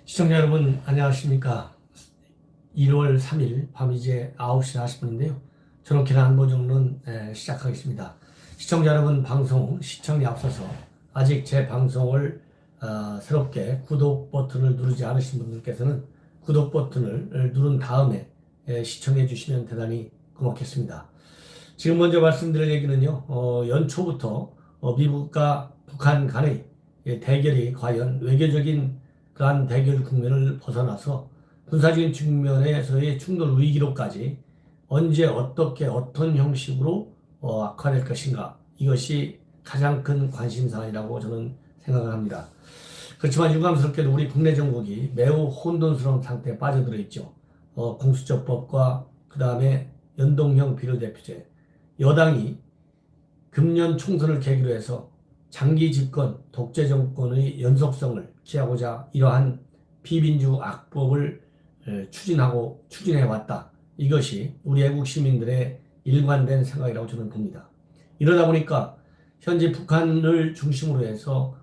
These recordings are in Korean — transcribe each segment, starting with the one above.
시청자 여러분 안녕하십니까. 1월 3일 밤 이제 9시 40분인데요. 저렇게는 안보정론 시작하겠습니다. 시청자 여러분, 방송 시청에 앞서서 아직 제 방송을 새롭게 구독 버튼을 누르지 않으신 분들께서는 구독 버튼을 누른 다음에 시청해 주시면 대단히 고맙겠습니다. 지금 먼저 말씀드릴 얘기는요, 연초부터 미국과 북한 간의 대결이 과연 외교적인 그러한 대결 국면을 벗어나서 군사적인 측면에서의 충돌 위기로까지 언제 어떻게 어떤 형식으로 악화될 것인가, 이것이 가장 큰 관심사이라고 저는 생각을 합니다. 그렇지만 유감스럽게도 우리 국내 정국이 매우 혼돈스러운 상태에 빠져들어 있죠. 공수처법과 그 다음에 연동형 비례대표제, 여당이 금년 총선을 계기로 해서 장기 집권 독재 정권의 연속성을 취하고자 이러한 비민주 악법을 추진해 왔다. 이것이 우리 애국 시민들의 일관된 생각이라고 저는 봅니다. 이러다 보니까 현재 북한을 중심으로 해서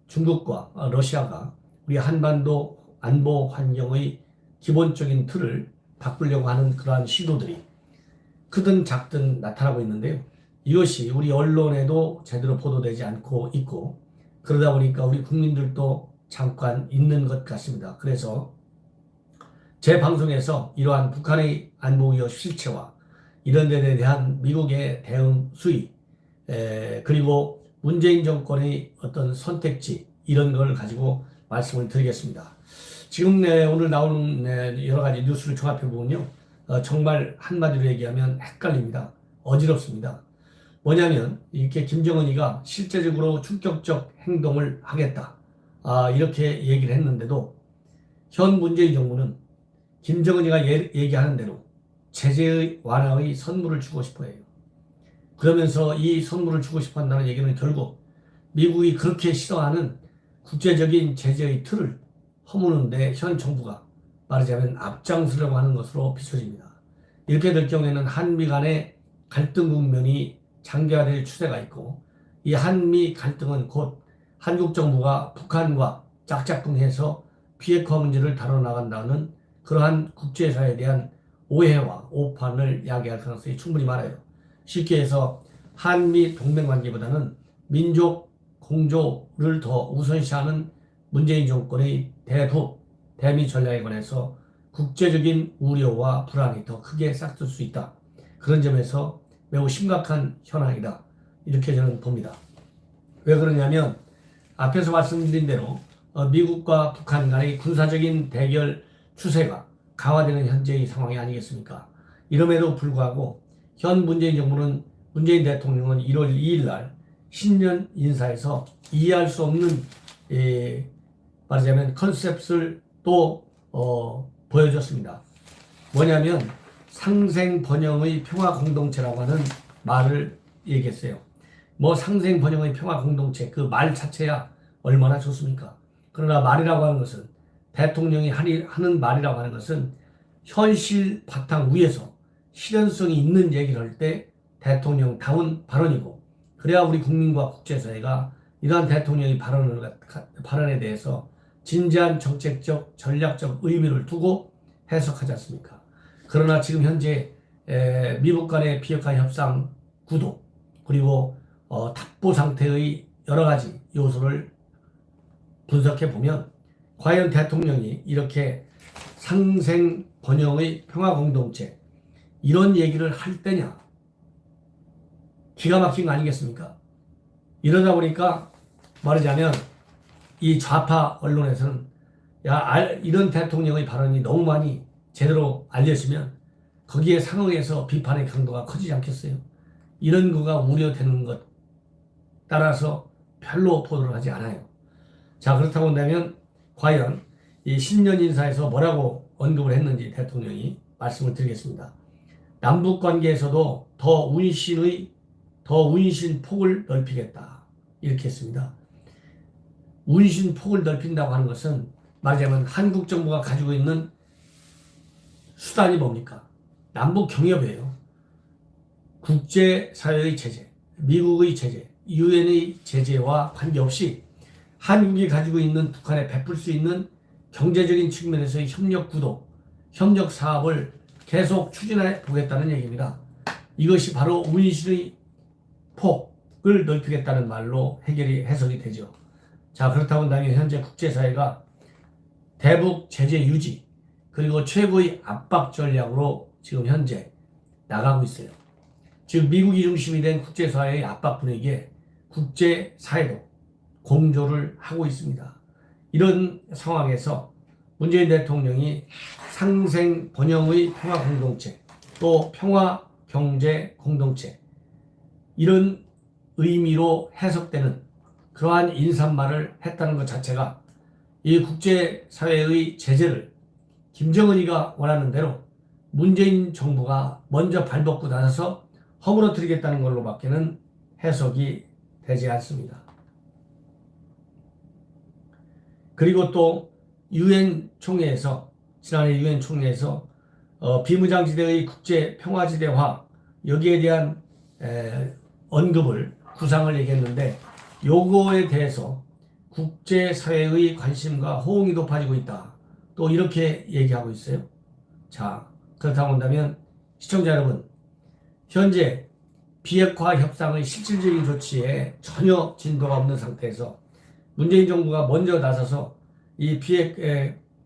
중국과 러시아가 우리 한반도 안보 환경의 기본적인 틀을 바꾸려고 하는 그러한 시도들이 크든 작든 나타나고 있는데요. 이것이 우리 언론에도 제대로 보도되지 않고 있고, 그러다 보니까 우리 국민들도 잠깐 있는 것 같습니다. 그래서 제 방송에서 이러한 북한의 안보위협 실체와 이런 데에 대한 미국의 대응 수위, 그리고 문재인 정권의 어떤 선택지, 이런 걸 가지고 말씀을 드리겠습니다. 지금 오늘 나오는 여러 가지 뉴스를 종합해 보면요, 정말 한마디로 얘기하면 헷갈립니다. 어지럽습니다. 뭐냐면 이렇게 김정은이가 실제적으로 충격적 행동을 하겠다, 이렇게 얘기를 했는데도 현 문재인 정부는 김정은이가 얘기하는 대로 제재의 완화의 선물을 주고 싶어 해요. 그러면서 이 선물을 주고 싶어 한다는 얘기는 결국 미국이 그렇게 싫어하는 국제적인 제재의 틀을 허무는데 현 정부가 말하자면 앞장서려고 하는 것으로 비춰집니다. 이렇게 될 경우에는 한미 간의 갈등 국면이 장기화될 추세가 있고, 이 한미 갈등은 곧 한국 정부가 북한과 짝짝꿍해서 비핵화 문제를 다뤄나간다는 그러한 국제사회에 대한 오해와 오판을 야기할 가능성이 충분히 많아요. 쉽게 해서 한미 동맹관계보다는 민족 공조를 더 우선시하는 문재인 정권의 대미 전략에 관해서 국제적인 우려와 불안이 더 크게 싹쓸 수 있다. 그런 점에서 매우 심각한 현황이다, 이렇게 저는 봅니다. 왜 그러냐면 앞에서 말씀드린 대로 미국과 북한 간의 군사적인 대결 추세가 강화되는 현재의 상황이 아니겠습니까? 이럼에도 불구하고 현 문재인 정부는, 문재인 대통령은 1월 2일 날 신년 인사에서 이해할 수 없는 말하자면 컨셉을 또 보여줬습니다. 뭐냐면 상생 번영의 평화 공동체라고 하는 말을 얘기했어요. 뭐 상생 번영의 평화 공동체, 그 말 자체야 얼마나 좋습니까? 그러나 말이라고 하는 것은, 대통령이 하는 말이라고 하는 것은 현실 바탕 위에서 실현성이 있는 얘기를 할 때 대통령다운 발언이고, 그래야 우리 국민과 국제사회가 이러한 대통령의 발언에 대해서 진지한 정책적 전략적 의미를 두고 해석하지 않습니까? 그러나 지금 현재 미국 간의 비핵화 협상 구도, 그리고 답보 상태의 여러 가지 요소를 분석해 보면 과연 대통령이 이렇게 상생 번영의 평화 공동체, 이런 얘기를 할 때냐? 기가 막힌 거 아니겠습니까? 이러다 보니까 말하자면 이 좌파 언론에서는 이런 대통령의 발언이 너무 많이 제대로 알려지면 거기에 상응해서 비판의 강도가 커지지 않겠어요? 이런 거가 우려되는 것 따라서 별로 보도를 하지 않아요. 자, 그렇다고 한다면 과연 이 신년 인사에서 뭐라고 언급을 했는지 대통령이 말씀을 드리겠습니다. 남북 관계에서도 더 운신 폭을 넓히겠다, 이렇게 했습니다. 운신 폭을 넓힌다고 하는 것은 말하자면 한국 정부가 가지고 있는 수단이 뭡니까? 남북 경협이에요. 국제사회의 제재, 미국의 제재, 유엔의 제재와 관계없이 한국이 가지고 있는 북한에 베풀 수 있는 경제적인 측면에서의 협력 구도, 협력 사업을 계속 추진해 보겠다는 얘기입니다. 이것이 바로 운신의 폭을 넓히겠다는 말로 해석이 되죠. 자, 그렇다고 한다면 현재 국제사회가 대북 제재 유지 그리고 최고의 압박 전략으로 지금 현재 나가고 있어요. 즉 미국이 중심이 된 국제사회의 압박 분위기에 국제사회도 공조를 하고 있습니다. 이런 상황에서 문재인 대통령이 상생 번영의 평화 공동체 또 평화 경제 공동체 이런 의미로 해석되는 그러한 인사말을 했다는 것 자체가 이 국제사회의 제재를 김정은이가 원하는 대로 문재인 정부가 먼저 발벗고 나서서 허물어뜨리겠다는 걸로 밖에는 해석이 되지 않습니다. 그리고 또 유엔 총회에서 지난해 유엔 총회에서 비무장지대의 국제 평화지대화 여기에 대한 언급을 구상을 얘기했는데 요거에 대해서 국제사회의 관심과 호응이 높아지고 있다. 또 이렇게 얘기하고 있어요. 자, 그렇다고 한다면 시청자 여러분, 현재 비핵화 협상의 실질적인 조치에 전혀 진도가 없는 상태에서 문재인 정부가 먼저 나서서 이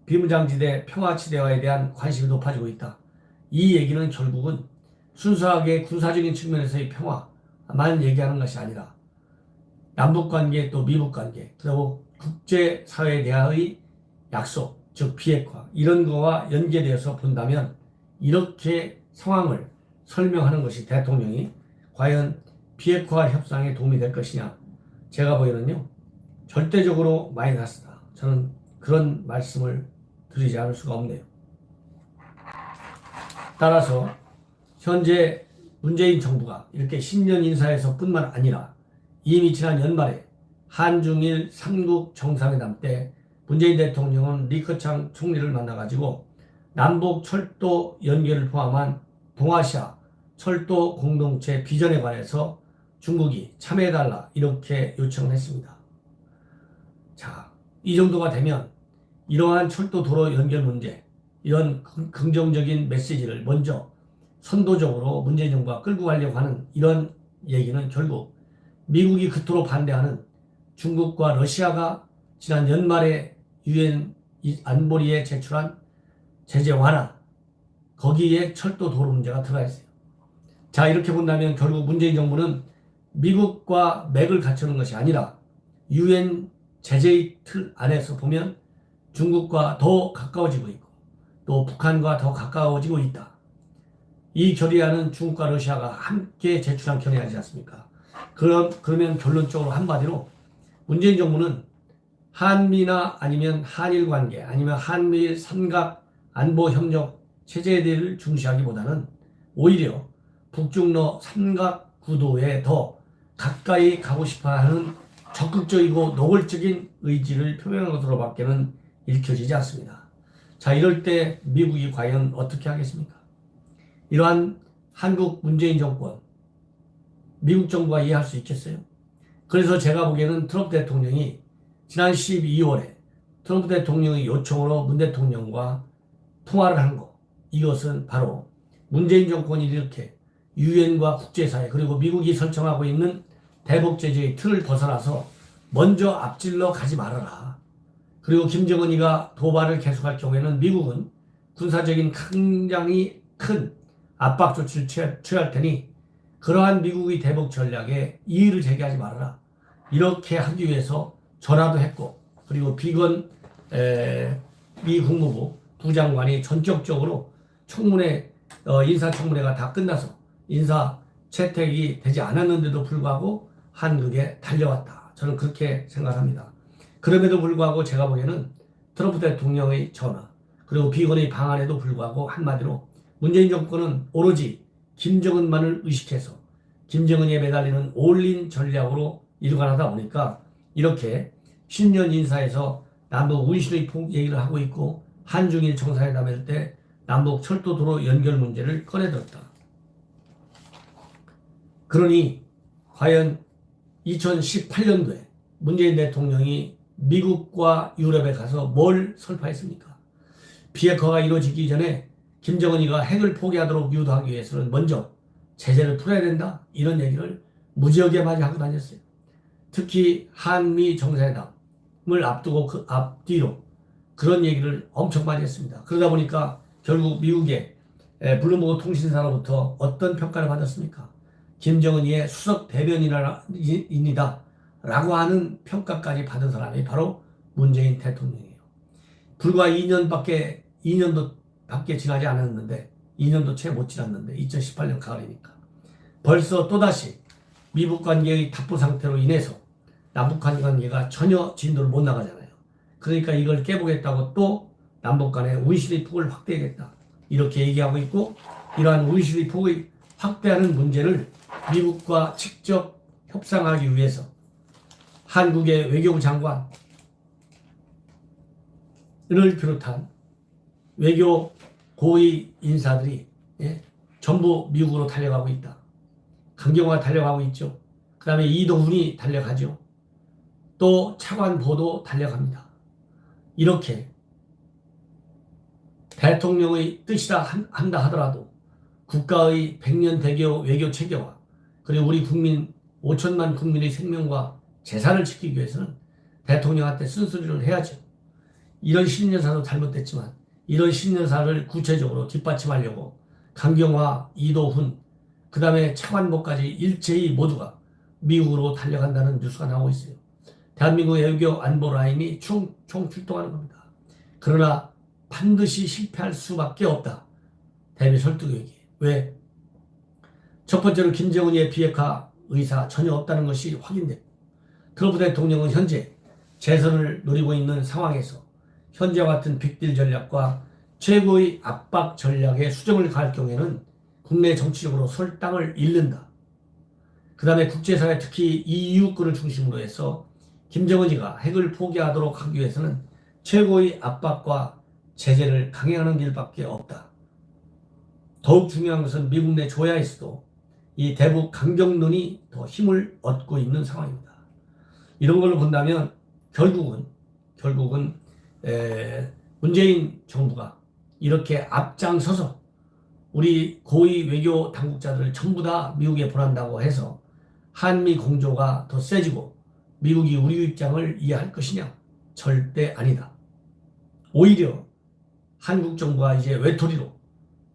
비무장지대 평화지대화에 대한 관심이 높아지고 있다. 이 얘기는 결국은 순수하게 군사적인 측면에서의 평화만 얘기하는 것이 아니라 남북관계 또 미북관계 그리고 국제사회에 대한의 약속 즉 비핵화 이런 거와 연계되어서 본다면 이렇게 상황을 설명하는 것이 대통령이 과연 비핵화 협상에 도움이 될 것이냐 제가 보기에는요 절대적으로 마이너스다. 저는 그런 말씀을 드리지 않을 수가 없네요. 따라서 현재 문재인 정부가 이렇게 신년 인사에서 뿐만 아니라 이미 지난 연말에 한중일 3국 정상회담 때 문재인 대통령은 리커창 총리를 만나가지고 남북 철도 연결을 포함한 동아시아 철도 공동체 비전에 관해서 중국이 참여해달라 이렇게 요청을 했습니다. 자, 이 정도가 되면 이러한 철도 도로 연결 문제 이런 긍정적인 메시지를 먼저 선도적으로 문재인 정부가 끌고 가려고 하는 이런 얘기는 결국 미국이 그토록 반대하는 중국과 러시아가 지난 연말에 유엔 안보리에 제출한 제재 완화 거기에 철도 도로 문제가 들어가 있어요. 자, 이렇게 본다면 결국 문재인 정부는 미국과 맥을 갖추는 것이 아니라 유엔 제재의 틀 안에서 보면 중국과 더 가까워지고 있고 또 북한과 더 가까워지고 있다. 이 결의안은 중국과 러시아가 함께 제출한 결의안이지 않습니까? 그러면 결론적으로 한마디로 문재인 정부는 한미나 아니면 한일 관계 아니면 한미일 삼각 안보 협력 체제를 중시하기보다는 오히려 북중러 삼각 구도에 더 가까이 가고 싶어하는 적극적이고 노골적인 의지를 표명한 것으로 밖에는 읽혀지지 않습니다. 자, 이럴 때 미국이 과연 어떻게 하겠습니까? 이러한 한국 문재인 정권, 미국 정부가 이해할 수 있겠어요? 그래서 제가 보기에는 트럼프 대통령이 지난 12월에 트럼프 대통령의 요청으로 문 대통령과 통화를 한 거, 이것은 바로 문재인 정권이 이렇게 유엔과 국제사회 그리고 미국이 설정하고 있는 대북 제재의 틀을 벗어나서 먼저 앞질러 가지 말아라. 그리고 김정은이가 도발을 계속할 경우에는 미국은 군사적인 굉장히 큰 압박 조치를 취할 테니 그러한 미국의 대북 전략에 이의를 제기하지 말아라. 이렇게 하기 위해서 전화도 했고 그리고 비건 미 국무부 부장관이 전격적으로 청문회 인사청문회가 다 끝나서 인사 채택이 되지 않았는데도 불구하고 한국에 달려왔다. 저는 그렇게 생각합니다. 그럼에도 불구하고 제가 보기에는 트럼프 대통령의 전화 그리고 비건의 방안에도 불구하고 한마디로 문재인 정권은 오로지 김정은만을 의식해서 김정은에 매달리는 올린 전략으로 일관하다 보니까 이렇게 신년 인사에서 남북 운신의 폭 얘기를 하고 있고 한중일 정상회담 할 때 남북 철도도로 연결 문제를 꺼내들었다. 그러니 과연 2018년도에 문재인 대통령이 미국과 유럽에 가서 뭘 설파했습니까? 비핵화가 이루어지기 전에 김정은이가 핵을 포기하도록 유도하기 위해서는 먼저 제재를 풀어야 된다, 이런 얘기를 무지하게 많이 하고 다녔어요. 특히 한미 정상회담을 앞두고 그 앞뒤로 그런 얘기를 엄청 많이 했습니다. 그러다 보니까 결국 미국의 블룸버그 통신사로부터 어떤 평가를 받았습니까? 김정은이의 수석 대변인이다 라고 하는 평가까지 받은 사람이 바로 문재인 대통령이에요. 불과 2년도 밖에 지나지 않았는데, 2년도 채 못 지났는데 2018년 가을이니까 벌써 또다시 미북 관계의 답보 상태로 인해서 남북 관계가 전혀 진도를 못 나가잖아요. 그러니까 이걸 깨보겠다고 또 남북 간의 운실의 폭을 확대하겠다, 이렇게 얘기하고 있고, 이러한 운실의 폭을 확대하는 문제를 미국과 직접 협상하기 위해서 한국의 외교부 장관을 비롯한 외교 고위 인사들이 전부 미국으로 달려가고 있다. 강경화가 달려가고 있죠. 그 다음에 이동훈이 달려가죠. 또 차관보도 달려갑니다. 이렇게 대통령의 뜻이라 한다 하더라도 국가의 100년 대교 외교 체계와 그리고 우리 국민 5천만 국민의 생명과 재산을 지키기 위해서는 대통령한테 쓴소리를 해야죠. 이런 신년사도 잘못됐지만 이런 신년사를 구체적으로 뒷받침하려고 강경화, 이도훈, 그 다음에 차관보까지 일제히 모두가 미국으로 달려간다는 뉴스가 나오고 있어요. 대한민국 외교 안보 라인이 총 출동하는 겁니다. 그러나 반드시 실패할 수밖에 없다. 대미 설득회기. 왜? 첫 번째로 김정은의 비핵화 의사 전혀 없다는 것이 확인됐고, 트럼프 대통령은 현재 재선을 노리고 있는 상황에서 현재와 같은 빅딜 전략과 최고의 압박 전략에 수정을 가할 경우에는 국내 정치적으로 설당을 잃는다. 그 다음에 국제사회, 특히 EU권을 중심으로 해서 김정은이가 핵을 포기하도록 하기 위해서는 최고의 압박과 제재를 강행하는 길밖에 없다. 더욱 중요한 것은 미국 내 조야에서도 이 대북 강경론이 더 힘을 얻고 있는 상황입니다. 이런 걸로 본다면 결국은 문재인 정부가 이렇게 앞장서서 우리 고위 외교 당국자들을 전부 다 미국에 보낸다고 해서 한미 공조가 더 세지고 미국이 우리 입장을 이해할 것이냐? 절대 아니다. 오히려 한국 정부가 이제 외톨이로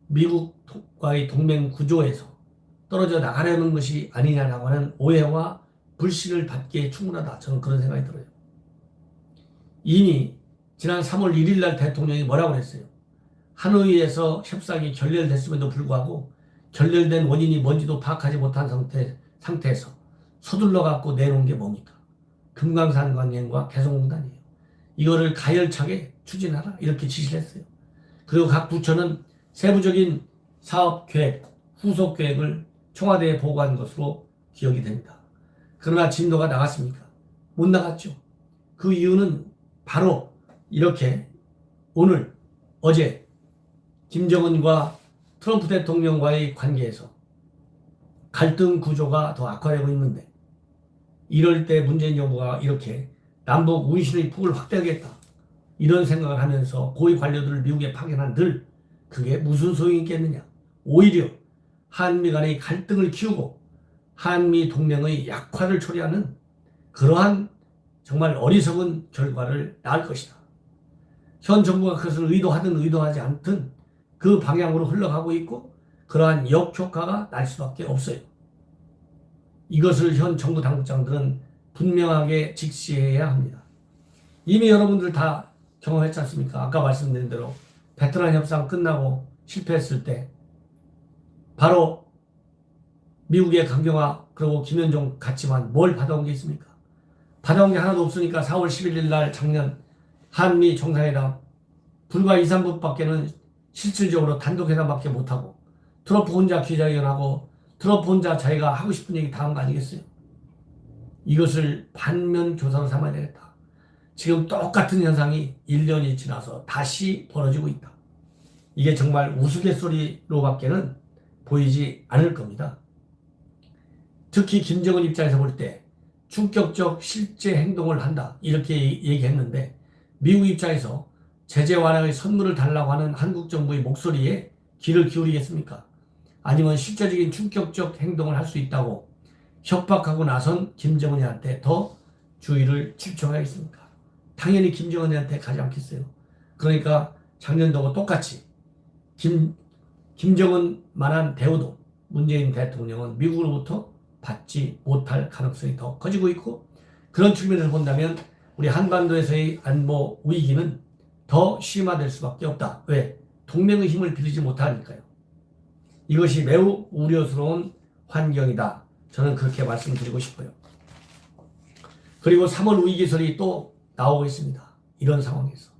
미국과의 동맹 구조에서 떨어져 나가려는 것이 아니냐라고 하는 오해와 불신을 받기에 충분하다. 저는 그런 생각이 들어요. 이미 지난 3월 1일 날 대통령이 뭐라고 했어요? 하노이에서 협상이 결렬됐음에도 불구하고 결렬된 원인이 뭔지도 파악하지 못한 상태에서 서둘러 갖고 내놓은 게 뭡니까? 금강산 관행과 개성공단이에요. 이거를 가열차게 추진하라, 이렇게 지시를 했어요. 그리고 각 부처는 세부적인 사업 계획, 후속 계획을 청와대에 보고한 것으로 기억이 됩니다. 그러나 진도가 나갔습니까? 못 나갔죠. 그 이유는 바로 이렇게 오늘, 어제 김정은과 트럼프 대통령과의 관계에서 갈등 구조가 더 악화되고 있는데, 이럴 때 문재인 정부가 이렇게 남북 운신의 폭을 확대하겠다, 이런 생각을 하면서 고위 관료들을 미국에 파견한들 그게 무슨 소용이 있겠느냐. 오히려 한미 간의 갈등을 키우고 한미 동맹의 약화를 초래하는 그러한 정말 어리석은 결과를 낳을 것이다. 현 정부가 그것을 의도하든 의도하지 않든 그 방향으로 흘러가고 있고 그러한 역효과가 날 수밖에 없어요. 이것을 현 정부 당국장들은 분명하게 직시해야 합니다. 이미 여러분들 다 경험했지 않습니까? 아까 말씀드린 대로 베트남 협상 끝나고 실패했을 때 바로 미국의 강경화 그리고 김현종 갔지만 뭘 받아온 게 있습니까? 받아온 게 하나도 없으니까 4월 11일 날 작년 한미 정상회담 불과 2, 3분밖에는 실질적으로 단독회담밖에 못하고 트럼프 혼자 기자회견하고 트럼프 혼자 자기가 하고 싶은 얘기 다 한 거 아니겠어요? 이것을 반면 교사로 삼아야 되겠다. 지금 똑같은 현상이 1년이 지나서 다시 벌어지고 있다. 이게 정말 우스갯소리로밖에는 보이지 않을 겁니다. 특히 김정은 입장에서 볼 때 충격적 실제 행동을 한다 이렇게 얘기했는데 미국 입장에서 제재 완화의 선물을 달라고 하는 한국 정부의 목소리에 귀를 기울이겠습니까? 아니면 실제적인 충격적 행동을 할 수 있다고 협박하고 나선 김정은이한테 더 주의를 집중하겠습니까? 당연히 김정은이한테 가지 않겠어요. 그러니까 작년도하고 똑같이 김정은만한 대우도 문재인 대통령은 미국으로부터 받지 못할 가능성이 더 커지고 있고, 그런 측면에서 본다면 우리 한반도에서의 안보 위기는 더 심화될 수밖에 없다. 왜? 동맹의 힘을 빌리지 못하니까요. 이것이 매우 우려스러운 환경이다. 저는 그렇게 말씀드리고 싶어요. 그리고 3월 위기설이 또 나오고 있습니다. 이런 상황에서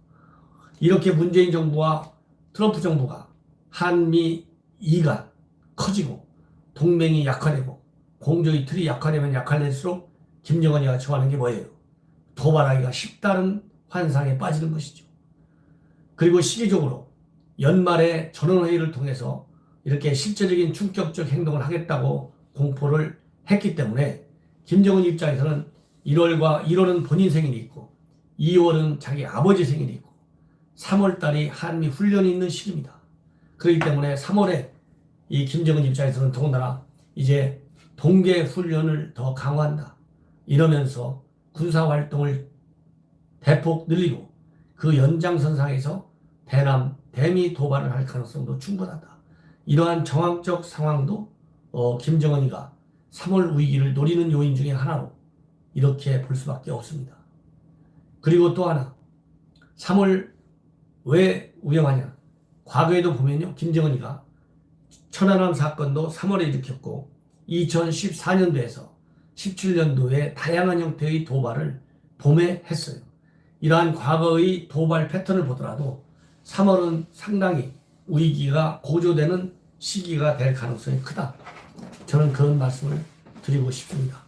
이렇게 문재인 정부와 트럼프 정부가 한미 이가 커지고 동맹이 약화되고 공조의 틀이 약화되면 약화될수록 김정은이가 좋아하는 게 뭐예요? 도발하기가 쉽다는 환상에 빠지는 것이죠. 그리고 시기적으로 연말에 전원회의를 통해서 이렇게 실제적인 충격적 행동을 하겠다고 공포를 했기 때문에 김정은 입장에서는 1월은 본인 생일이 있고 2월은 자기 아버지 생일이 있고 3월달이 한미 훈련이 있는 시기입니다. 그렇기 때문에 3월에 이 김정은 입장에서는 더군다나 이제 동계 훈련을 더 강화한다 이러면서 군사활동을 대폭 늘리고 그 연장선상에서 대미 도발을 할 가능성도 충분하다. 이러한 정황적 상황도 김정은이가 3월 위기를 노리는 요인 중에 하나로 이렇게 볼 수밖에 없습니다. 그리고 또 하나, 3월 왜 위험하냐? 과거에도 보면요, 김정은이가 천안함 사건도 3월에 일으켰고 2014년도에서 17년도에 다양한 형태의 도발을 봄에 했어요. 이러한 과거의 도발 패턴을 보더라도 3월은 상당히 위기가 고조되는 시기가 될 가능성이 크다. 저는 그런 말씀을 드리고 싶습니다.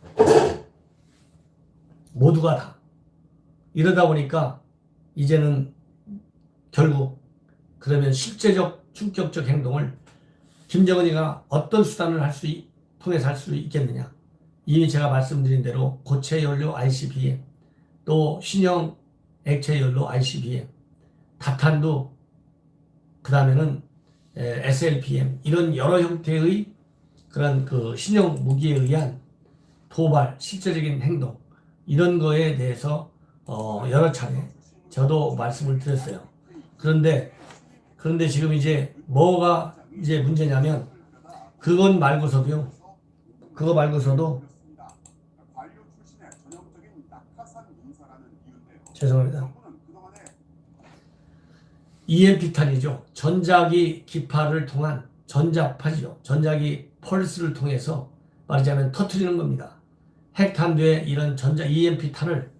모두가 다. 이러다 보니까 이제는 결국 그러면 실제적 충격적 행동을 김정은이가 어떤 수단을 통해서 할 수 있겠느냐. 이미 제가 말씀드린 대로 고체 연료 ICBM, 또 신형 액체 연료 ICBM, 다탄두, 그 다음에는 SLBM, 이런 여러 형태의 그런 그 신형 무기에 의한 도발, 실제적인 행동, 이런 거에 대해서 여러 차례 저도 말씀을 드렸어요. 그런데 지금 이제 뭐가 이제 문제냐면 그거 말고서도 죄송합니다. EMP탄이죠. 전자기 기파를 통한 전자파죠. 전자기 펄스를 통해서 말하자면 터트리는 겁니다. 핵탄두에 이런 EMP탄을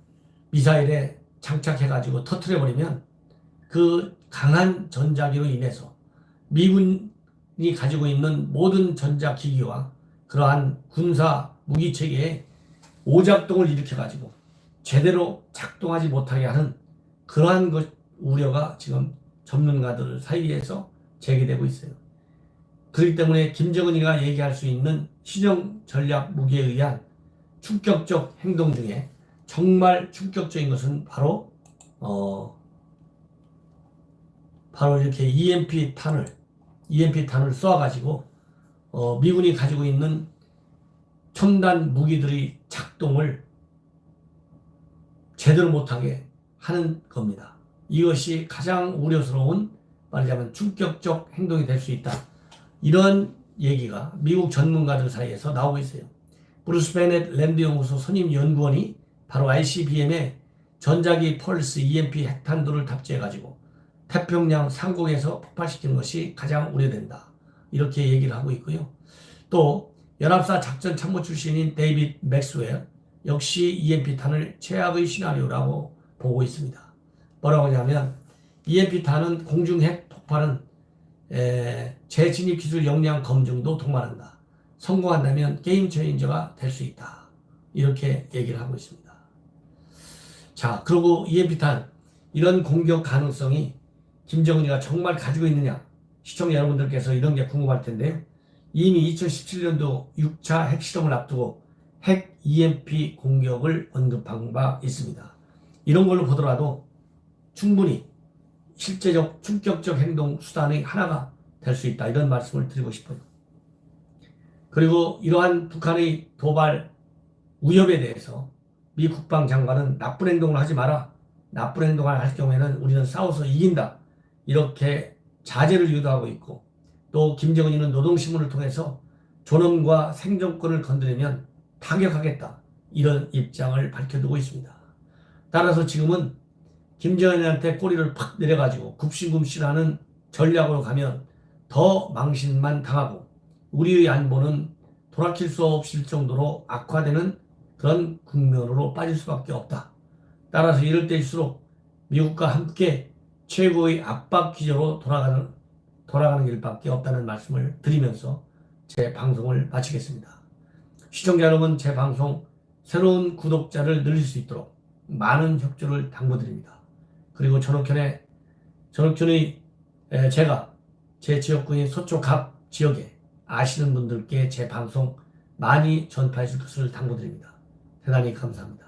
미사일에 장착해가지고 터트려버리면 그 강한 전자기로 인해서 미군이 가지고 있는 모든 전자기기와 그러한 군사 무기체계에 오작동을 일으켜가지고 제대로 작동하지 못하게 하는 그러한 우려가 지금 전문가들 사이에서 제기되고 있어요. 그렇기 때문에 김정은이가 얘기할 수 있는 신형 전략 무기에 의한 충격적 행동 중에 정말 충격적인 것은 바로 이렇게 EMP탄을 쏘아가지고 미군이 가지고 있는 첨단 무기들의 작동을 제대로 못하게 하는 겁니다. 이것이 가장 우려스러운 말하자면 충격적 행동이 될 수 있다. 이런 얘기가 미국 전문가들 사이에서 나오고 있어요. 브루스 베넷 랜드 연구소 선임 연구원이 바로 ICBM에 전자기 펄스 EMP 핵탄두를 탑재해가지고 태평양 상공에서 폭발시키는 것이 가장 우려된다. 이렇게 얘기를 하고 있고요. 또 연합사 작전 참모 출신인 데이빗 맥스웰 역시 EMP탄을 최악의 시나리오라고 보고 있습니다. 뭐라고 하냐면 EMP탄은 공중핵 폭발은 재진입 기술 역량 검증도 동반한다. 성공한다면 게임 체인저가 될 수 있다. 이렇게 얘기를 하고 있습니다. 자, 그리고 EMP탄 이런 공격 가능성이 김정은이가 정말 가지고 있느냐? 시청자 여러분들께서 이런 게 궁금할 텐데요. 이미 2017년도 6차 핵실험을 앞두고 핵 EMP 공격을 언급한 바 있습니다. 이런 걸로 보더라도 충분히 실제적 충격적 행동 수단의 하나가 될 수 있다. 이런 말씀을 드리고 싶어요. 그리고 이러한 북한의 도발 위협에 대해서 미 국방장관은 나쁜 행동을 하지 마라. 나쁜 행동을 할 경우에는 우리는 싸워서 이긴다. 이렇게 자제를 유도하고 있고, 또 김정은이는 노동신문을 통해서 존엄과 생존권을 건드리면 타격하겠다. 이런 입장을 밝혀두고 있습니다. 따라서 지금은 김정은한테 꼬리를 팍 내려가지고 굽신굽신하는 전략으로 가면 더 망신만 당하고 우리의 안보는 돌이킬 수 없을 정도로 악화되는 그런 국면으로 빠질 수밖에 없다. 따라서 이럴 때일수록 미국과 함께 최고의 압박 기조로 돌아가는 길밖에 없다는 말씀을 드리면서 제 방송을 마치겠습니다. 시청자 여러분, 제 방송 새로운 구독자를 늘릴 수 있도록 많은 협조를 당부드립니다. 그리고 전옥현의 제가 제 지역구인 서초 갑 지역에 아시는 분들께 제 방송 많이 전파해 줄 것을 당부드립니다. 대단히 감사합니다.